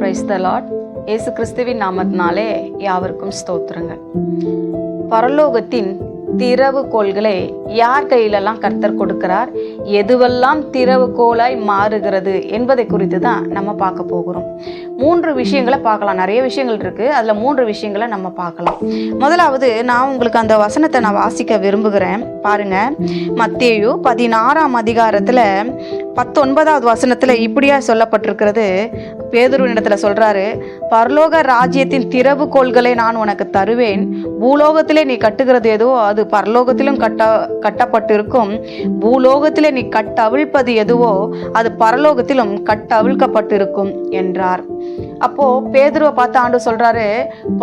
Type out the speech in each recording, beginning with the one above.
Praise the Lord. இயேசு கிறிஸ்துவின் நாமத்தினாலே யாவருக்கும் ஸ்தோத்திரங்கள். பரலோகத்தின் திறவுகோல்களை யார் கையிலெல்லாம் கர்த்தர் கொடுக்கிறார், எதுவெல்லாம் திறவுகோலாய் மாறுகிறது என்பதை குறித்து தான் நம்ம பார்க்க போகிறோம். 3 விஷயங்களை பார்க்கலாம். நிறைய விஷயங்கள் இருக்கு, அதுல 3 விஷயங்களை நம்ம பார்க்கலாம். முதலாவது, நான் உங்களுக்கு அந்த வசனத்தை நான் வாசிக்க விரும்புகிறேன். பாருங்க, மத்தேயு 16ஆம் அதிகாரத்துல 19வது வசனத்துல இப்படியா சொல்லப்பட்டிருக்கிறது. பேதுருவின் இடத்துல சொல்றாரு, பரலோக ராஜ்யத்தின் திறவுகோல்களை நான் உனக்கு தருவேன். பூலோகத்திலே நீ கட்டுகிறது எதுவோ அது பரலோகத்திலும் கட்டப்பட்டிருக்கும். பூலோகத்திலே நீ கட்டவிழ்ப்பது எதுவோ அது பரலோகத்திலும் கட்டவிழ்க்கப்பட்டிருக்கும் என்றார். அப்போ பேதுருவை பார்த்து ஆண்டு சொல்றாரு,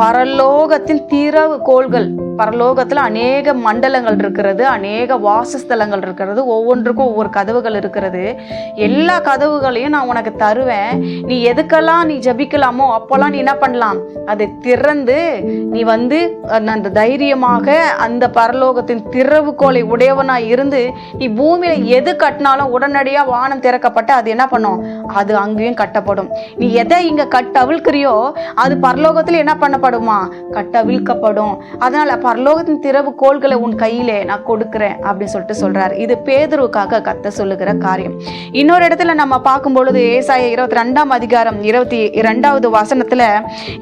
பரலோகத்தின் திறவுகோல்கள். பரலோகத்துல அநேக மண்டலங்கள் இருக்கிறது, அநேக வாசஸ்தலங்கள் இருக்கிறது, ஒவ்வொன்றுக்கும் ஒவ்வொரு கதவுகள் இருக்கிறது. எல்லா கதவுகளையும் நான் உனக்கு தருவேன். நீ எதுக்கெல்லாம் நீ ஜபிக்கலாமோ அப்போல்லாம் நீ என்ன பண்ணலாம், அதை திறந்து நீ வந்து அந்த தைரியமாக அந்த பரலோகத்தின் திறவுகோலை உடையவனா இருந்து நீ பூமியில எது கட்டினாலும் உடனடியா வானம் திறக்கப்பட்டு அது என்ன பண்ணும், அது அங்கேயும் கட்டப்படும். நீ எதை இங்க கட்டவிழ்க்கிறியோ அது பரலோகத்துல என்ன பண்ணப்படுமா, கட்டவிழ்க்கப்படும். அதனால பரலோகத்தின் திறவுகோல்களை உன் கையிலே நான் கொடுக்கிறேன் அப்படின்னு சொல்லிட்டு சொல்றாரு. இது பேதுருவுக்காக கர்த்தர் சொல்லுகிற காரியம். இன்னொரு இடத்துல நம்ம பார்க்கும் பொழுது ஏசாயா 22ஆம் அதிகாரம் 22வது வசனத்துல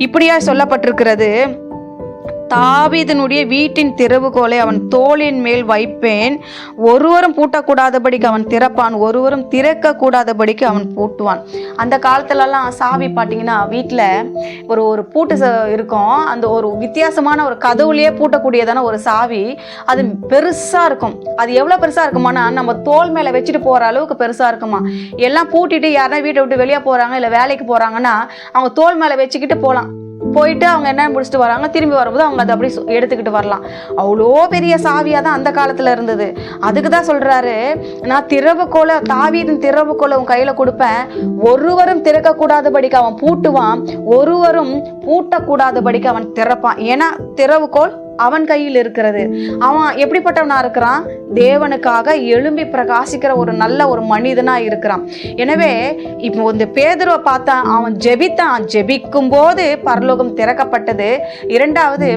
இப்படியா சொல்லப்பட்டிருக்கிறது, தாவீதினுடைய வீட்டின் திறவுகோலை அவன் தோளின் மேல் வைப்பேன். ஒருவரும் பூட்டக்கூடாதபடிக்கு அவன் திறப்பான், ஒருவரும் திறக்க கூடாதபடிக்கு அவன் பூட்டுவான். அந்த காலத்துலலாம் சாவி பார்த்தீங்கன்னா வீட்டில் ஒரு பூட்டு இருக்கும். அந்த ஒரு வித்தியாசமான ஒரு கதவுலேயே பூட்டக்கூடியதான ஒரு சாவி, அது பெருசாக இருக்கும். அது எவ்வளோ பெருசாக இருக்குமானா நம்ம தோல் மேலே வச்சுட்டு போகிற அளவுக்கு பெருசாக இருக்குமா. எல்லாம் பூட்டிட்டு யாருன்னா வீட்டை விட்டு வெளியே போகிறாங்க இல்லை வேலைக்கு போகிறாங்கன்னா அவங்க தோல் மேலே வச்சுக்கிட்டு போயிட்டு அவங்க என்ன முடிச்சுட்டு வராங்க, திரும்பி வரும்போது அவங்க அதை அப்படி எடுத்துக்கிட்டு வரலாம். அவ்வளோ பெரிய சாவியாக தான் அந்த காலத்தில் இருந்தது. அதுக்கு தான் சொல்கிறாரு, நான் திறவுகோலை, தாவீதின் திறவுகோலை உன் கையில் கொடுப்பேன். ஒருவரும் திறக்கக்கூடாதபடிக்கு அவன் பூட்டுவான், ஒருவரும் பூட்டக்கூடாதபடிக்கு அவன் திறப்பான். ஏன்னா திறவுகோல் அவன் கையில் இருக்கிறது. அவன் எப்படிப்பட்டவனா இருக்கிறான், தேவனுக்காக எழும்பி பிரகாசிக்கிற ஒரு நல்ல ஒரு மனிதனா இருக்கிறான். எனவே இப்போ இந்த பேதுருவை பார்த்தா அவன் ஜெபித்தான். ஜெபிக்கும் போது பரலோகம் திறக்கப்பட்டது. இரண்டாவது,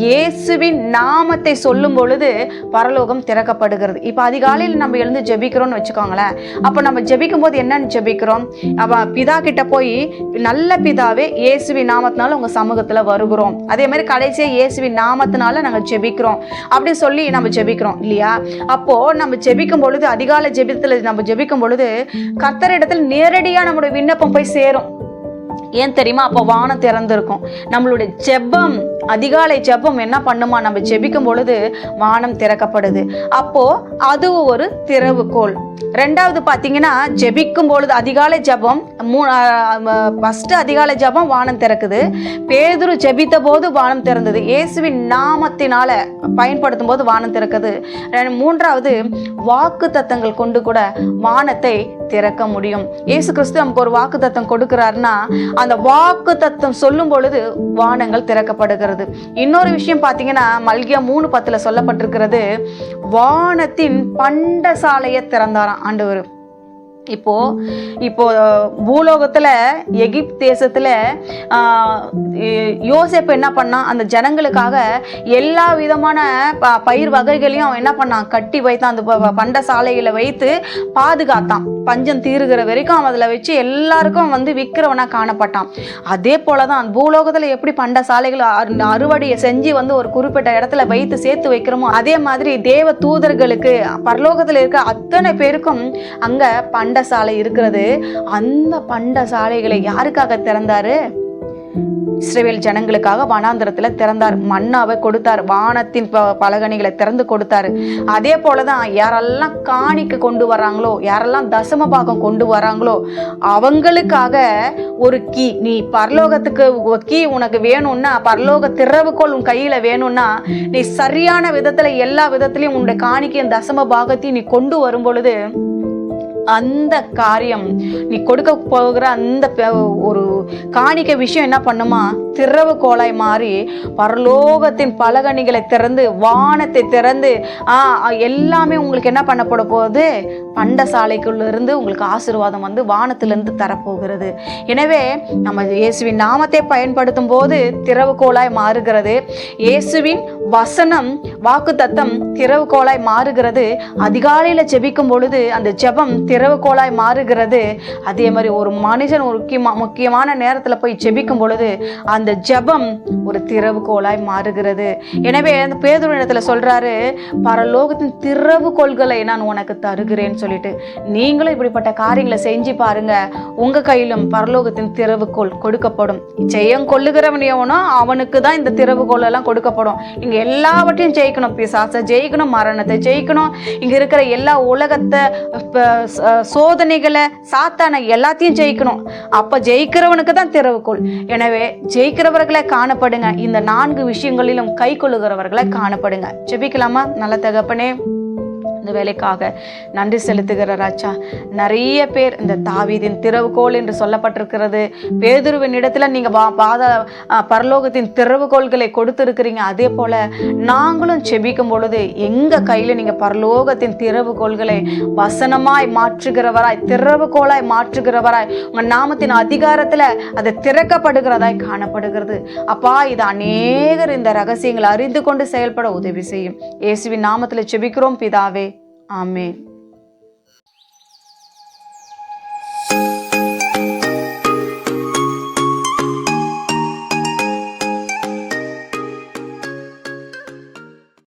இயேசுவின் நாமத்தை சொல்லும் பொழுது பரலோகம் திறக்கப்படுகிறது. இப்போ அதிகாலையில் நம்ம எழுந்து ஜெபிக்கிறோம்னு வச்சுக்கோங்களேன். அப்போ நம்ம ஜெபிக்கும் போது என்னன்னு ஜெபிக்கிறோம், அவன் பிதா கிட்ட போய், நல்ல பிதாவே இயேசுவின் நாமத்தினால உங்க சமூகத்துல வருகிறோம். அதே மாதிரி கடைசியா இயேசுவின் நாமத்தினால நாங்கள் ஜெபிக்கிறோம் அப்படின்னு சொல்லி நம்ம ஜெபிக்கிறோம் இல்லையா. அப்போ நம்ம ஜெபிக்கும் பொழுது, அதிகாலை ஜெபத்துல நம்ம ஜெபிக்கும் பொழுது கர்த்தரிடத்தில் நேரடியா நம்முடைய விண்ணப்பம் போய் சேரும். ஏன் தெரியுமா, அப்போ வானம் திறந்திருக்கும். நம்மளுடைய ஜெபம், அதிகாலை ஜெபம் என்ன பண்ணுமா, நம்ம ஜெபிக்கும் பொழுது வானம் திறக்கப்படுது. அப்போ அது ஒரு திறவுகோல். ரெண்டாவது பார்த்தீங்கன்னா, ஜெபிக்கும் பொழுது அதிகாலை ஜெபம், ஃபர்ஸ்ட் அதிகாலை ஜெபம் வானம் திறக்குது. பேதுரு ஜெபித்த போது வானம் திறந்தது. இயேசுவின் நாமத்தினால பயன்படுத்தும் போது வானம் திறக்குது. மூன்றாவது, வாக்கு தத்தங்கள் கொண்டு கூட வானத்தை திறக்க முடியும். இயேசு கிறிஸ்து நமக்கு ஒரு வாக்கு தத்தம் கொடுக்கிறாருன்னா அந்த வாக்கு தத்தம் சொல்லும் பொழுது வானங்கள் திறக்கப்படுகிறது. இன்னொரு விஷயம் பார்த்தீங்கன்னா, மல்கியா 3:10 சொல்லப்பட்டிருக்கிறது, வானத்தின் பண்டசாலையை திறந்தாராம் ஆண்டவர். இப்போ பூலோகத்துல எகிப்து தேசத்துல யோசேப்பு என்ன பண்ணான், அந்த ஜனங்களுக்காக எல்லா விதமான பயிர் வகைகளையும் அவன் என்ன பண்ணான், கட்டி வைத்தான். அந்த பண்டசாலைகளை வைத்து பாதுகாத்தான். பஞ்சம் தீருகிற வரைக்கும் அவன் அதில் வச்சு எல்லாருக்கும் வந்து விற்கிறவனா காணப்பட்டான். அதே போலதான் பூலோகத்துல எப்படி பண்டசாலைகள் அறுவடையை செஞ்சு வந்து ஒரு குறிப்பிட்ட இடத்துல வைத்து சேர்த்து வைக்கிறோமோ, அதே மாதிரி தேவ தூதர்களுக்கு பரலோகத்துல இருக்க அத்தனை பேருக்கும் அங்க பண்டசாலை இருக்கிறது. அந்த பண்டசாலைகளை யாருக்காக திறந்தாரு, இஸ்ரவேல் ஜனங்களுக்காக வனாந்திரத்துல திறந்தார். மன்னாவை கொடுத்தார், வானத்தின் பலகணிகளை திறந்து கொடுத்தாரு. அதே போலதான் யாரெல்லாம் காணிக்க கொண்டு வர்றாங்களோ, யாரெல்லாம் தசம பாகம் கொண்டு வராங்களோ அவங்களுக்காக ஒரு கீ, நீ பரலோகத்துக்கு கீ உனக்கு வேணும்னா, பரலோக திறவுகோல் உன் கையில வேணும்னா, நீ சரியான விதத்துல எல்லா விதத்திலையும் உன்னுடைய காணிக்கையும் தசம பாகத்தையும் நீ கொண்டு வரும் பொழுது அந்த காரியம், நீ கொடுக்க போகிற அந்த ஒரு காணிக்க விஷயம் என்ன பண்ணுமா, திறவுகோலாய் மாறி பரலோகத்தின் பலகணிகளை திறந்து, வானத்தை திறந்து, எல்லாமே உங்களுக்கு என்ன பண்ணப்பட போகுது? பண்டசாலைக்குள்ள இருந்து உங்களுக்கு ஆசீர்வாதம் வந்து வானத்திலிருந்து தரப்போகிறது. எனவே நம்ம இயேசுவின் நாமத்தை பயன்படுத்தும் போது திறவுகோலாய் மாறுகிறது. இயேசுவின் வசனம், வாக்குத்தத்தம் திறவுகோலாய் மாறுகிறது. அதிகாலையில ஜெபிக்கும் பொழுது அந்த ஜெபம் திறவுகோலாய் மாறுகிறது. அதே மாதிரி ஒரு மனுஷன் ஒரு முக்கியமான நேரத்துல போய் ஜெபிக்கும் பொழுது அந்த ஜெபம் ஒரு திறவுகோலாய் மாறுகிறது. எனவே அந்த பேதுருவினிடத்துல சொல்றாரு, பரலோகத்தின் திறவுகோல்களை நான் உனக்கு தருகிறேன்னு சொல்லிட்டு. நீங்களும் இப்படிப்பட்ட காரியங்களை செஞ்சு பாருங்க, உங்க கையிலும் பரலோகத்தின் திறவுகோல் கொடுக்கப்படும். ஜெயம் கொள்ளுகிறவன் எவனோ அவனுக்கு தான் இந்த திறவுகோல் எல்லாம் கொடுக்கப்படும். இங்க எல்லாவற்றையும் ஜெயிக்கணும், பிசாசை ஜெயிக்கணும், மரணத்தை ஜெயிக்கணும், இங்க இருக்கிற எல்லா உலகத்தை, சோதனைகளை, சாத்தானை எல்லாத்தையும் ஜெயிக்கணும். அப்ப ஜெயிக்கிறவனுக்கு தான் திறவுகோல். எனவே ஜெயிக்கிறவர்களை காணப்படுங்க, இந்த 4 விஷயங்களிலும் கை கொள்ளுகிறவர்களை காணப்படுங்க. ஜெபிக்கலாமா? நல்ல தகப்பனே, இந்த வேலைக்காக நன்றி செலுத்துகிற ராஜா. நிறைய பேர் இந்த தாவீதின் திறவுகோல் என்று சொல்லப்பட்டிருக்கிறது. பேதுருவின் இடத்துல நீங்க பரலோகத்தின் திறவுகோல்களை கொடுத்திருக்கிறீங்க. அதே போல நாங்களும் செபிக்கும் பொழுது எங்க கையில நீங்க பரலோகத்தின் திறவுகோல்களை வசனமாய் மாற்றுகிறவராய், திறவுகோலாய் மாற்றுகிறவராய், உங்க நாமத்தின் அதிகாரத்துல அது திறக்கப்படுகிறதாய் காணப்படுகிறது. அப்பா, இது அநேகர் இந்த ரகசியங்களை அறிந்து கொண்டு செயல்பட உதவி செய்யும். இயேசுவின் நாமத்துல செபிக்கிறோம் பிதாவே. ஆமென்.